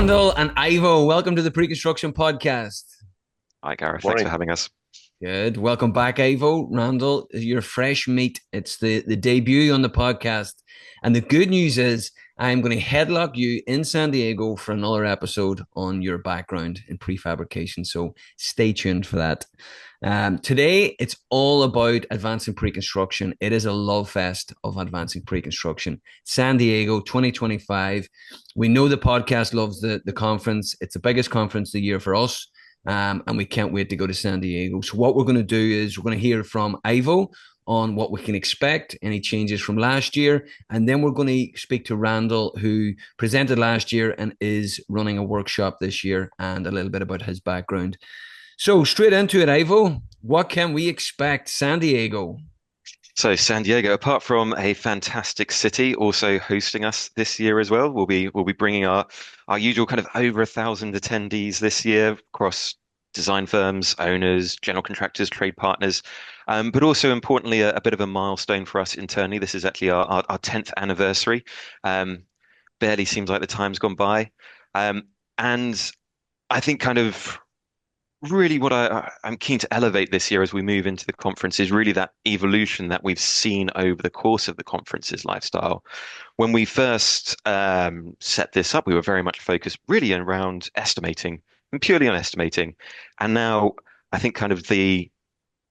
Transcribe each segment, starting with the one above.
Randall and Ivo, welcome to the Preconstruction podcast. Hi, Gareth. Thanks for Morning. having us. Good. Welcome back, Ivo. Randall, you're fresh meat. It's the debut on the podcast. And the good news is I'm going to headlock you in San Diego for another episode on your background in prefabrication. So stay tuned for that. Today, it's all about advancing pre-construction. It is a love fest of advancing pre-construction. San Diego 2025. We know the podcast loves the conference. It's the biggest conference of the year for us. And we can't wait to go to San Diego. So what we're going to do is we're going to hear from Ivo on what we can expect, any changes from last year, and then we're going to speak to Randall, who presented last year and is running a workshop this year, and a little bit about his background. So straight into it, Ivo, what can we expect? San Diego. So San Diego, apart from a fantastic city, also hosting us this year as well. We'll be bringing our usual kind of over 1,000 attendees this year across design firms, owners, general contractors, trade partners, but also importantly a bit of a milestone for us internally. This is actually our 10th anniversary. Barely seems like the time's gone by, and I think kind of really what I'm keen to elevate this year as we move into the conference is really that evolution that we've seen over the course of the conference's lifestyle. When we first set this up, we were very much focused really around estimating and purely on estimating. And now I think kind of the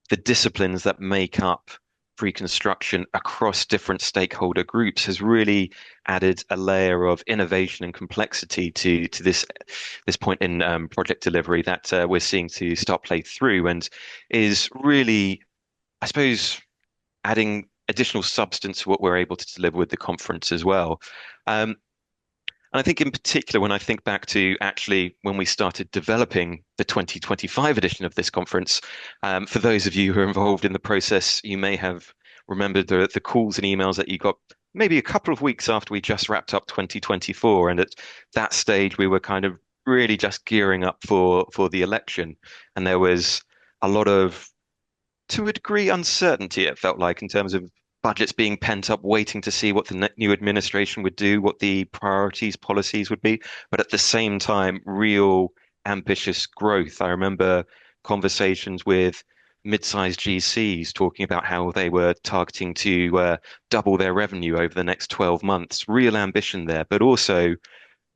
disciplines that make up pre-construction across different stakeholder groups has really added a layer of innovation and complexity to this point in project delivery that we're seeing to start play through, and is really, I suppose, adding additional substance to what we're able to deliver with the conference as well. And I think in particular, when I think back to actually when we started developing the 2025 edition of this conference, for those of you who are involved in the process, you may have remembered the calls and emails that you got maybe a couple of weeks after we just wrapped up 2024. And at that stage, we were kind of really just gearing up for the election. And there was a lot of, to a degree, uncertainty, it felt like, in terms of budgets being pent up, waiting to see what the new administration would do, what the priorities, policies would be, but at the same time, real ambitious growth. I remember conversations with mid-sized GCs talking about how they were targeting to double their revenue over the next 12 months. Real ambition there, but also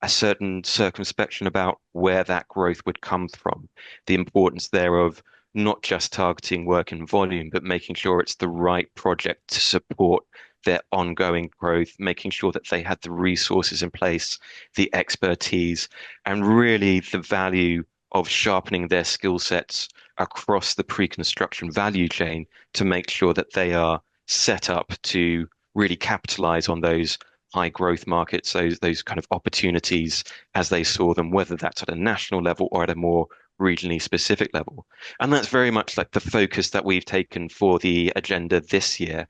a certain circumspection about where that growth would come from. The importance there of not just targeting work in volume, but making sure it's the right project to support their ongoing growth, making sure that they had the resources in place, the expertise, and really the value of sharpening their skill sets across the pre-construction value chain to make sure that they are set up to really capitalize on those high growth markets, those kind of opportunities as they saw them, whether that's at a national level or at a more regionally specific level. And that's very much like the focus that we've taken for the agenda this year.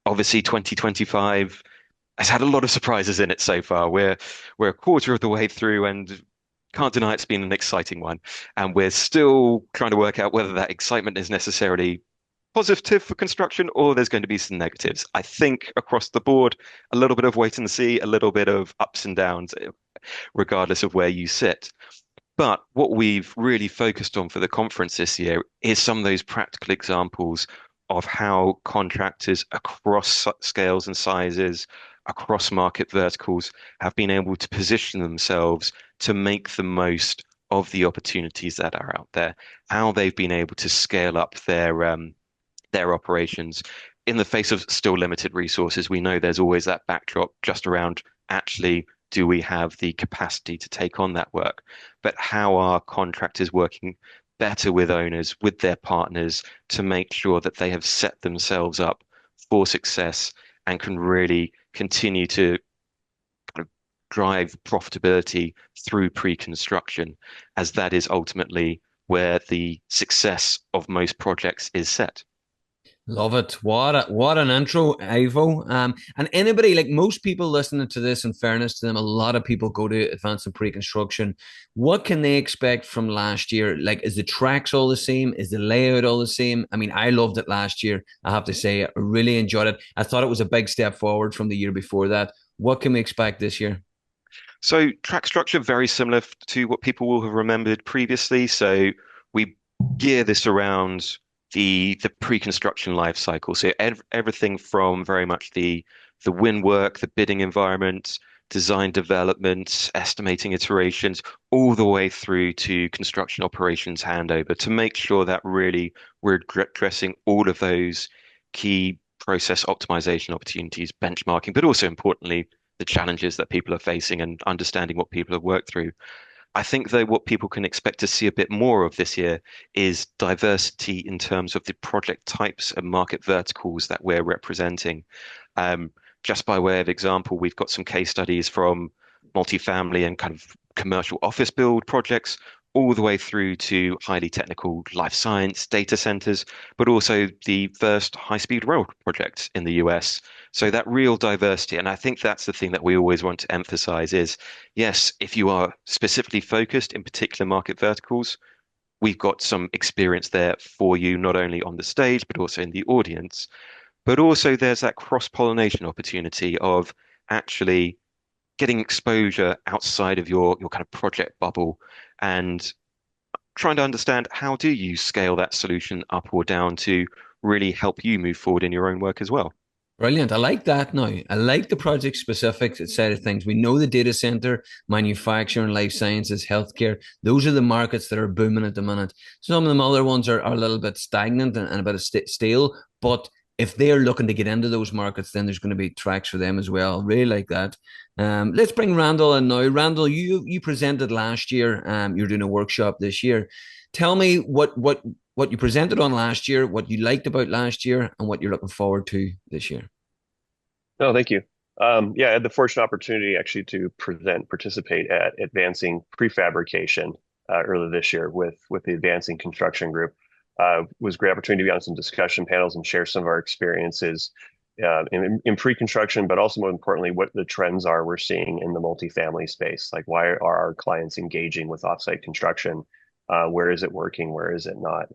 Obviously, 2025 has had a lot of surprises in it so far. We're a quarter of the way through and can't deny it's been an exciting one. And we're still trying to work out whether that excitement is necessarily positive for construction or there's going to be some negatives. I think across the board, a little bit of wait and see, a little bit of ups and downs, regardless of where you sit. But what we've really focused on for the conference this year is some of those practical examples of how contractors across scales and sizes, across market verticals, have been able to position themselves to make the most of the opportunities that are out there, how they've been able to scale up their operations in the face of still limited resources. We know there's always that backdrop just around actually, do we have the capacity to take on that work? But how are contractors working better with owners, with their partners, to make sure that they have set themselves up for success and can really continue to kind of drive profitability through pre-construction, as that is ultimately where the success of most projects is set. Love it. What an intro, Ivo. And anybody, like most people listening to this, in fairness to them, a lot of people go to Advancing Preconstruction. What can they expect from last year? Like, is the tracks all the same? Is the layout all the same? I mean, I loved it last year. I have to say, I really enjoyed it. I thought it was a big step forward from the year before that. What can we expect this year? So track structure, very similar to what people will have remembered previously. So we gear this around the pre-construction life cycle. So everything from very much the win work, the bidding environment, design development, estimating iterations, all the way through to construction operations handover to make sure that really we're addressing all of those key process optimization opportunities, benchmarking, but also importantly, the challenges that people are facing and understanding what people have worked through. I think, though, what people can expect to see a bit more of this year is diversity in terms of the project types and market verticals that we're representing. Um, just by way of example, we've got some case studies from multifamily and kind of commercial office build projects, all the way through to highly technical life science data centers, but also the first high-speed rail project in the US. So that real diversity, and I think that's the thing that we always want to emphasize is, yes, if you are specifically focused in particular market verticals, we've got some experience there for you, not only on the stage, but also in the audience. But also there's that cross-pollination opportunity of actually getting exposure outside of your kind of project bubble and trying to understand how do you scale that solution up or down to really help you move forward in your own work as well. Brilliant. I like that now. I like the project specific side of things. We know the data center, manufacturing, life sciences, healthcare. Those are the markets that are booming at the minute. Some of them other ones are a little bit stagnant and a bit of stale. But if they're looking to get into those markets, then there's going to be tracks for them as well. Really like that. Let's bring Randall in now. Randall, you presented last year. You're doing a workshop this year. Tell me what you presented on last year, what you liked about last year, and what you're looking forward to this year. No, thank you. Yeah, I had the fortunate opportunity actually to participate at Advancing Prefabrication earlier this year with the Advancing Construction group. Was a great opportunity to be on some discussion panels and share some of our experiences in pre-construction, but also more importantly, what the trends are we're seeing in the multifamily space. Like, why are our clients engaging with offsite construction? Where is it working? Where is it not?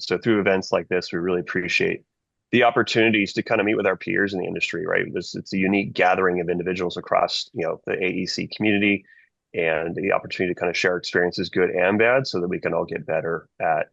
So through events like this, we really appreciate the opportunities to kind of meet with our peers in the industry, right? It's a unique gathering of individuals across, the AEC community, and the opportunity to kind of share experiences, good and bad, so that we can all get better at,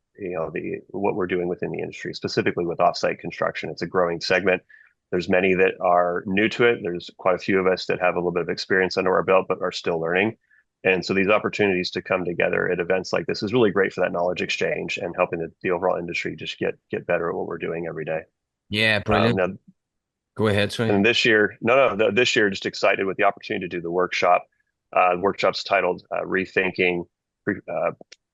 what we're doing within the industry, specifically with offsite construction. It's a growing segment. There's many that are new to it. There's quite a few of us that have a little bit of experience under our belt, but are still learning. And so these opportunities to come together at events like this is really great for that knowledge exchange and helping the overall industry just get better at what we're doing every day. Yeah, brilliant. Now, Go ahead, sorry. and this year, this year, just excited with the opportunity to do the workshop. Workshop's titled Rethinking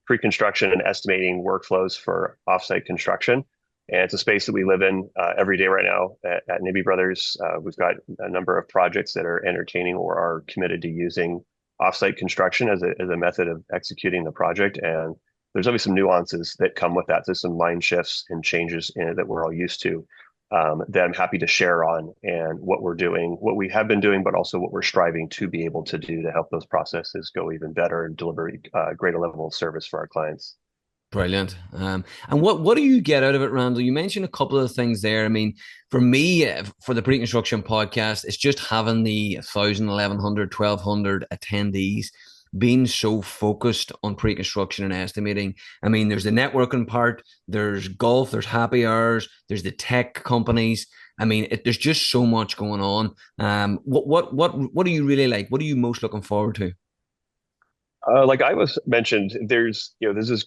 Preconstruction and Estimating Workflows for Offsite Construction. And it's a space that we live in every day right now at Nibbi Brothers. We've got a number of projects that are entertaining or are committed to using offsite construction as a method of executing the project. And there's obviously some nuances that come with that. There's some mind shifts and changes in it that we're all used to, that I'm happy to share on, and what we're doing, what we have been doing, but also what we're striving to be able to do to help those processes go even better and deliver a greater level of service for our clients. Brilliant. And what do you get out of it, Randall? You mentioned a couple of things there. I mean, for me, for the pre-construction podcast, it's just having the 1,000, 1,100, 1,200 attendees being so focused on pre-construction and estimating. I mean, there's the networking part, there's golf, there's happy hours, there's the tech companies. I mean, there's just so much going on. What do you really like? What are you most looking forward to? Like I was mentioned, there's this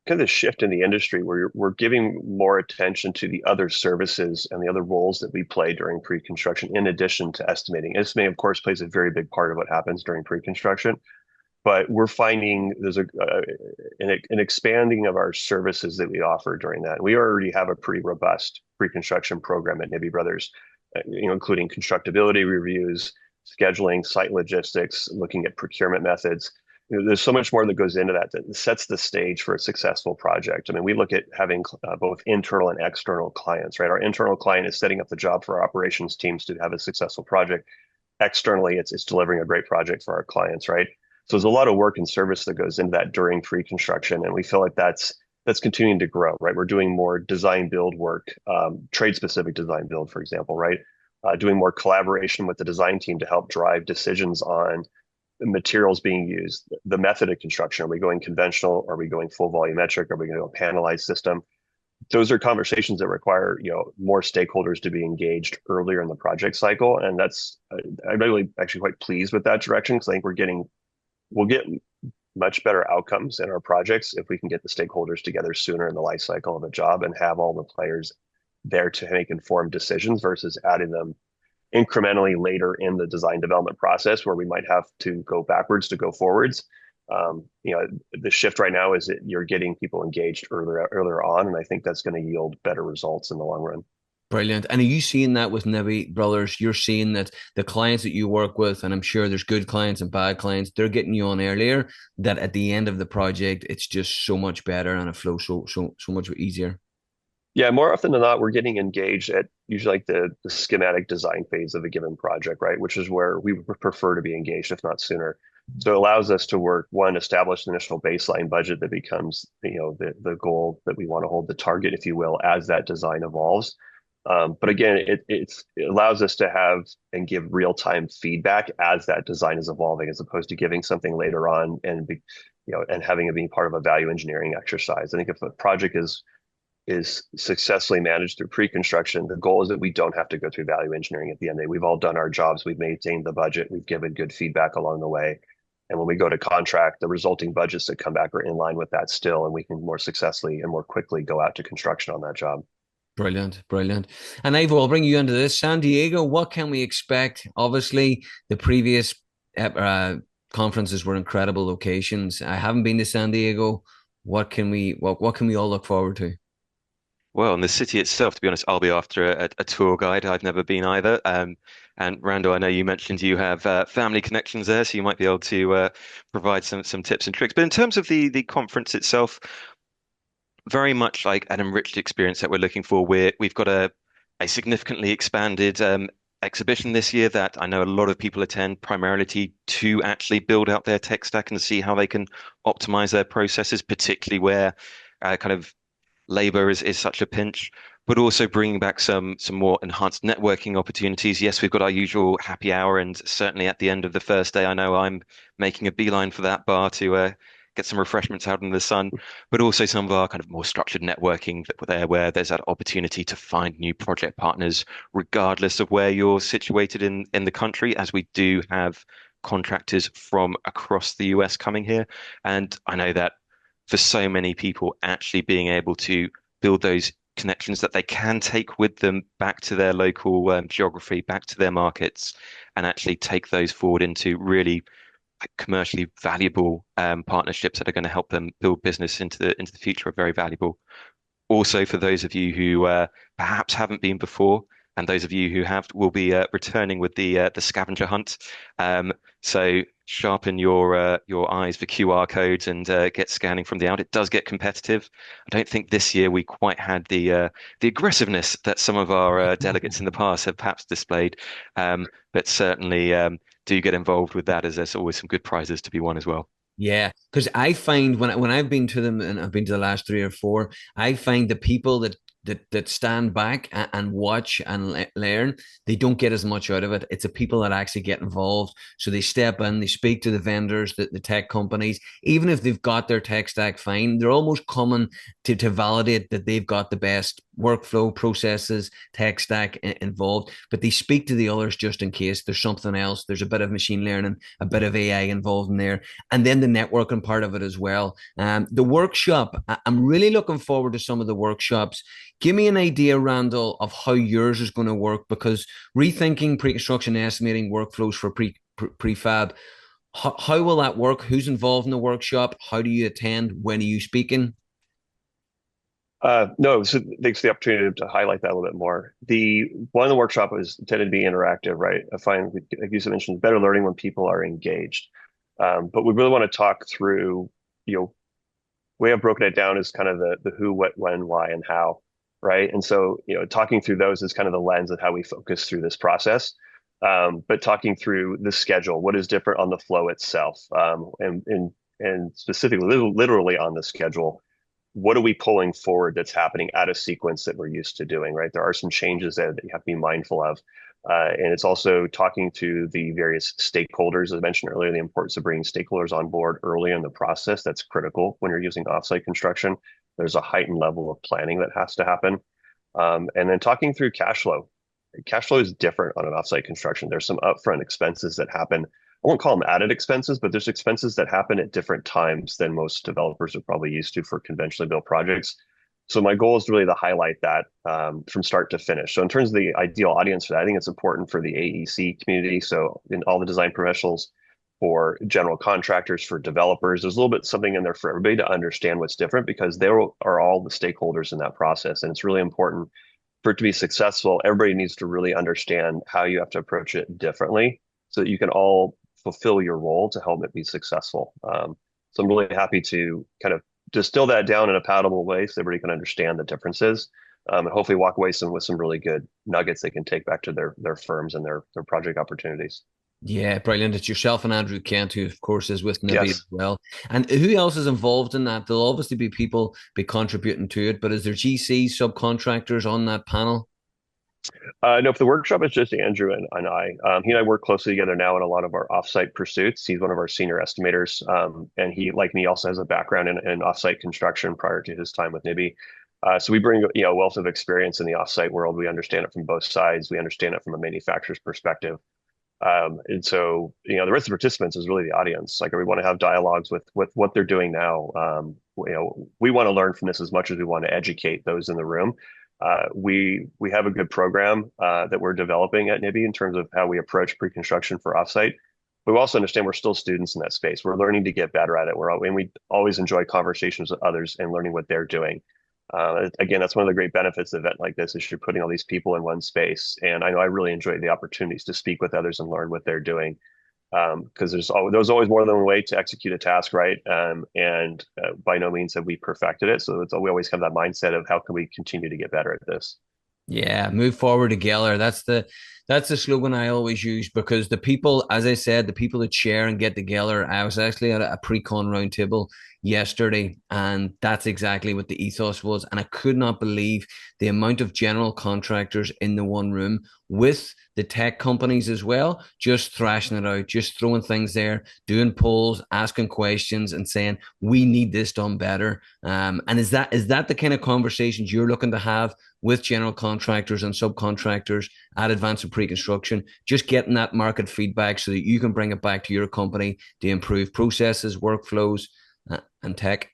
kind of shift in the industry where we're giving more attention to the other services and the other roles that we play during pre-construction, in addition to estimating. Estimating, of course, plays a very big part of what happens during pre-construction, but we're finding there's an expanding of our services that we offer during that. We already have a pretty robust pre-construction program at Nibbi Brothers, including constructability reviews, scheduling, site logistics, looking at procurement methods. There's so much more that goes into that sets the stage for a successful project. I mean, we look at having both internal and external clients, right? Our internal client is setting up the job for our operations teams to have a successful project. Externally, it's delivering a great project for our clients, right? So there's a lot of work and service that goes into that during pre-construction, and we feel like that's continuing to grow, right? We're doing more design build work, trade-specific design build, for example, right? Doing more collaboration with the design team to help drive decisions on materials being used, the method of construction. Are we going conventional? Are we going full volumetric? Are we going to go panelized system? Those are conversations that require, more stakeholders to be engaged earlier in the project cycle. And that's, I'm really actually quite pleased with that direction, because I think we'll get much better outcomes in our projects if we can get the stakeholders together sooner in the life cycle of a job and have all the players there to make informed decisions versus adding them incrementally later in the design development process, where we might have to go backwards to go forwards. The shift right now is that you're getting people engaged earlier on, and I think that's going to yield better results in the long run. Brilliant. And are you seeing that with Nibbi Brothers? You're seeing that the clients that you work with, and I'm sure there's good clients and bad clients, they're getting you on earlier, that at the end of the project, it's just so much better and it flows so much easier. Yeah, more often than not, we're getting engaged at usually like the schematic design phase of a given project, right? Which is where we would prefer to be engaged, if not sooner. So it allows us to work, one, establish an initial baseline budget that becomes, the goal that we want to hold, the target, if you will, as that design evolves. But again, it allows us to have and give real-time feedback as that design is evolving, as opposed to giving something later on and and having it being part of a value engineering exercise. I think if a project is successfully managed through pre-construction, the goal is that we don't have to go through value engineering at the end of the day. We've all done our jobs, we've maintained the budget, we've given good feedback along the way. And when we go to contract, the resulting budgets that come back are in line with that still, and we can more successfully and more quickly go out to construction on that job. Brilliant, brilliant. And Ivo, I'll bring you into this. San Diego, what can we expect? Obviously, the previous conferences were incredible locations. I haven't been to San Diego. What can we all look forward to? Well, in the city itself, to be honest, I'll be after a tour guide. I've never been either. And Randall, I know you mentioned you have family connections there, so you might be able to provide some tips and tricks. But in terms of the conference itself, very much like an enriched experience that we're looking for. We've got a significantly expanded exhibition this year that I know a lot of people attend primarily to actually build out their tech stack and see how they can optimize their processes, particularly where kind of labor is such a pinch, but also bringing back some more enhanced networking opportunities. Yes, we've got our usual happy hour, and certainly at the end of the first day, I know I'm making a beeline for that bar to get some refreshments out in the sun, but also some of our kind of more structured networking where there's that opportunity to find new project partners, regardless of where you're situated in the country, as we do have contractors from across the US coming here. And I know that for so many people, actually being able to build those connections that they can take with them back to their local geography, back to their markets, and actually take those forward into really commercially valuable partnerships that are going to help them build business into the future are very valuable. Also, for those of you who perhaps haven't been before, and those of you who have will be returning with the scavenger hunt. So sharpen your eyes for QR codes and get scanning from the out. It does get competitive. I don't think this year we quite had the aggressiveness that some of our delegates in the past have perhaps displayed, but certainly do get involved with that, as there's always some good prizes to be won as well. Yeah, because I find when I've been to them, and I've been to the last 3 or 4, I find the people that stand back and watch and learn, they don't get as much out of it. It's the people that actually get involved. So they step in, they speak to the vendors, the tech companies. Even if they've got their tech stack fine, they're almost coming to validate that they've got the best workflow processes, tech stack involved. But they speak to the others just in case there's something else. There's a bit of machine learning, a bit of AI involved in there, and then the networking part of it as well. The workshop, I'm really looking forward to some of the workshops. Give me an idea, Randall, of how yours is going to work, because rethinking pre-construction estimating workflows for prefab, how will that work? Who's involved in the workshop? How do you attend? When are you speaking? No, so thanks for the opportunity to highlight that a little bit more. The one of the workshop is intended to be interactive, right? I find, like you mentioned, better learning when people are engaged. But we really want to talk through, we have broken it down as kind of the who, what, when, why, and how. Right. And so, talking through those is kind of the lens of how we focus through this process. But talking through the schedule, what is different on the flow itself, and specifically, literally on the schedule, what are we pulling forward that's happening out of sequence that we're used to doing, right? There are some changes there that you have to be mindful of. And it's also talking to the various stakeholders. As I mentioned earlier, the importance of bringing stakeholders on board early in the process. That's critical when you're using offsite construction. There's a heightened level of planning that has to happen. And then talking through cash flow. Cash flow is different on an offsite construction. There's some upfront expenses that happen. I won't call them added expenses, but there's expenses that happen at different times than most developers are probably used to for conventionally built projects. So my goal is really to highlight that from start to finish. So in terms of the ideal audience for that, I think it's important for the AEC community. So in all the design professionals, for general contractors, for developers, there's a little bit something in there for everybody to understand what's different because they are all the stakeholders in that process. And it's really important for it to be successful. Everybody needs to really understand how you have to approach it differently so that you can all fulfill your role to help it be successful. So I'm really happy to kind of distill that down in a palatable way so everybody can understand the differences, and hopefully walk away with some really good nuggets they can take back to their firms and their project opportunities. Yeah, brilliant. It's yourself and Andrew Kent, who of course is with Nibbi Yes. as well. And who else is involved in that? There'll obviously be people be contributing to it, but is there GC subcontractors on that panel? No, for the workshop, it's just Andrew and I. He and I work closely together now in a lot of our offsite pursuits. He's one of our senior estimators, and he, like me, also has a background in offsite construction prior to his time with Nibbi. So we bring a wealth of experience in the offsite world. We understand it from both sides. We understand it from a manufacturer's perspective. And so, the rest of the participants is really the audience. Like, we want to have dialogues with what they're doing now. We want to learn from this as much as we want to educate those in the room. We have a good program that we're developing at Nibbi in terms of how we approach pre-construction for offsite. But we also understand we're still students in that space. We're learning to get better at it. And we always enjoy conversations with others and learning what they're doing. Again, that's one of the great benefits of an event like this is you're putting all these people in one space. And I know I really enjoy the opportunities to speak with others and learn what they're doing. Because there's always more than one way to execute a task, right? And by no means have we perfected it. So we always have that mindset of how can we continue to get better at this. Yeah, move forward together. That's the slogan I always use because the people, as I said, the people that share and get together. I was actually at a pre-con roundtable yesterday, and that's exactly what the ethos was. And I could not believe the amount of general contractors in the one room with the tech companies as well, just thrashing it out, just throwing things there, doing polls, asking questions, and saying we need this done better. And is that the kind of conversations you're looking to have with general contractors and subcontractors at Advancing Preconstruction, just getting that market feedback so that you can bring it back to your company to improve processes, workflows, and tech?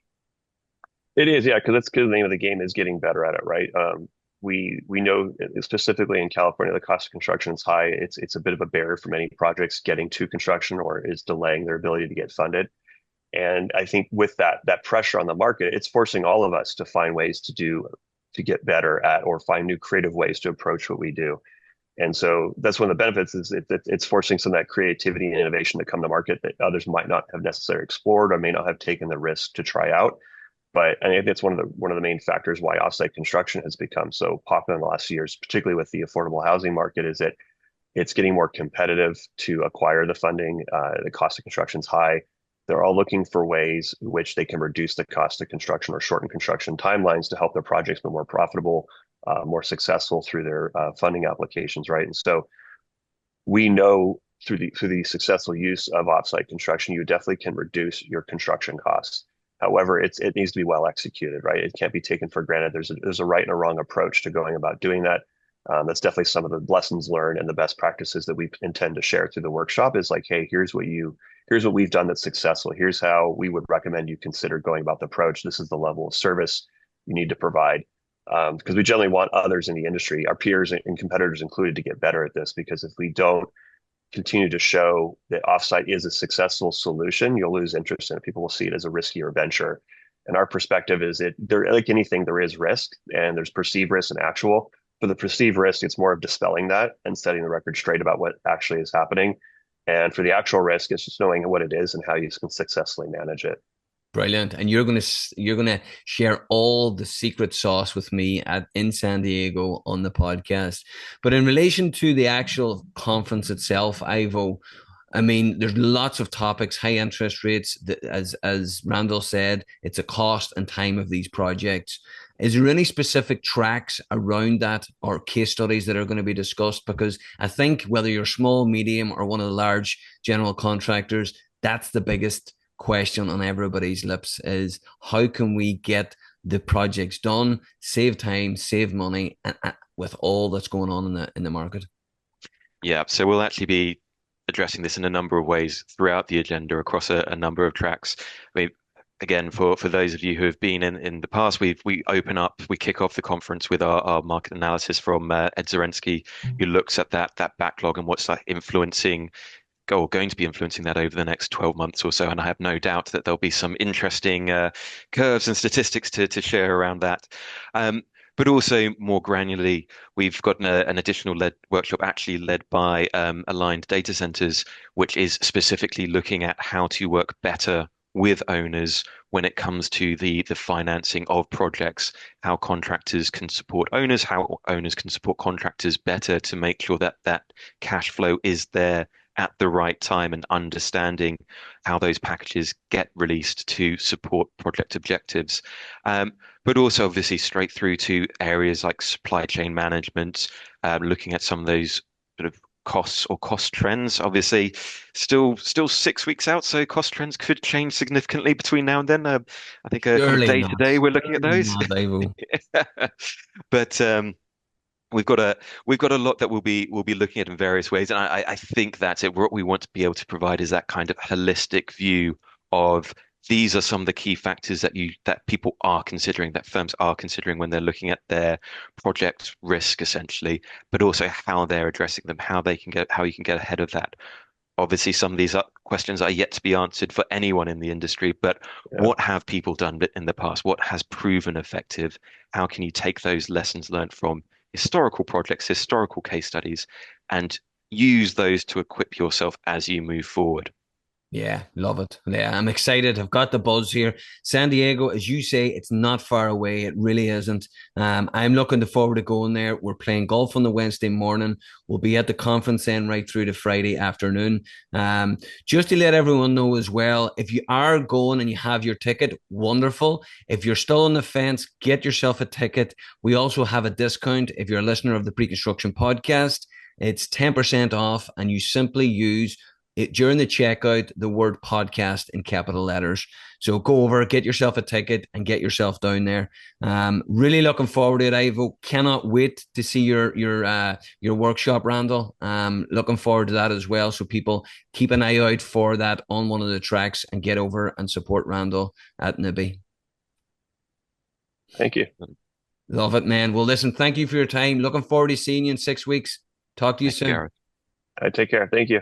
It is, yeah, because that's because the name of the game is getting better at it, right? We know specifically in California, the cost of construction is high. It's a bit of a barrier for many projects getting to construction or is delaying their ability to get funded. And I think with that pressure on the market, it's forcing all of us to find ways to get better at or find new creative ways to approach what we do. And so that's one of the benefits is it's forcing some of that creativity and innovation to come to market that others might not have necessarily explored or may not have taken the risk to try out. But I think that's one of the main factors why offsite construction has become so popular in the last few years, particularly with the affordable housing market, is that it's getting more competitive to acquire the funding. The cost of construction is high. They're all looking for ways in which they can reduce the cost of construction or shorten construction timelines to help their projects be more profitable, more successful through their funding applications, right? And so we know through the successful use of offsite construction, you definitely can reduce your construction costs. However, it needs to be well executed, right? It can't be taken for granted. There's a right and a wrong approach to going about doing that. That's definitely some of the lessons learned and the best practices that we intend to share through the workshop is like, hey, here's what we've done that's successful. Here's how we would recommend you consider going about the approach. This is the level of service you need to provide. Because we generally want others in the industry, our peers and competitors included, to get better at this. Because if we don't continue to show that offsite is a successful solution, you'll lose interest in it. People will see it as a riskier venture. And our perspective is like anything, there is risk and there's perceived risk and actual. For the perceived risk, it's more of dispelling that and setting the record straight about what actually is happening. And for the actual risk, it's just knowing what it is and how you can successfully manage it. Brilliant. And you're gonna share all the secret sauce with me in San Diego on the podcast. But in relation to the actual conference itself, Ivo, I mean, there's lots of topics, high interest rates, as Randall said, it's a cost and time of these projects. Is there any specific tracks around that or case studies that are going to be discussed? Because I think whether you're small, medium, or one of the large general contractors, that's the biggest question on everybody's lips is how can we get the projects done, save time, save money, and with all that's going on in the market. Yeah, so we'll actually be addressing this in a number of ways throughout the agenda across a number of tracks. I mean, again, for those of you who have been in the past, we kick off the conference with our market analysis from Ed Zarensky, who looks at that backlog and what's like influencing going to be influencing that over the next 12 months or so. And I have no doubt that there'll be some interesting curves and statistics to share around that. But also more granularly, we've got an additional workshop actually led by Aligned Data Centers, which is specifically looking at how to work better with owners when it comes to the financing of projects, how contractors can support owners, how owners can support contractors better to make sure that that cash flow is there at the right time, and understanding how those packages get released to support project objectives. But also obviously straight through to areas like supply chain management, looking at some of those sort of costs or cost trends. Obviously, still 6 weeks out, so cost trends could change significantly between now and then. I think kind of Surely day to not. day we're looking at those. Not, But we've got a lot that we'll be looking at in various ways, and I think that's it. What we want to be able to provide is that kind of holistic view of these are some of the key factors that people are considering, that firms are considering when they're looking at their project risk, essentially, but also how they're addressing them, how you can get ahead of that. Obviously, some of these questions are yet to be answered for anyone in the industry, but what have people done in the past? What has proven effective? How can you take those lessons learned from historical projects, historical case studies, and use those to equip yourself as you move forward? Yeah, love it. Yeah, I'm excited. I've got the buzz here. San Diego, as you say, it's not far away. It really isn't. I'm looking forward to going there. We're playing golf on the Wednesday morning. We'll be at the conference then right through to Friday afternoon. Just to let everyone know as well, if you are going and you have your ticket, wonderful. If you're still on the fence, get yourself a ticket. We also have a discount if you're a listener of the Preconstruction podcast. It's 10% off, and you simply use during the checkout the word podcast in capital letters. So go over, get yourself a ticket, and get yourself down there. Really looking forward to it, Ivo. Cannot wait to see your workshop, Randall. Looking forward to that as well. So people keep an eye out for that on one of the tracks and get over and support Randall at Nibbi. Thank you. Love it, man. Well, listen, thank you for your time. Looking forward to seeing you in 6 weeks. Talk to you soon. Take care. Thank you.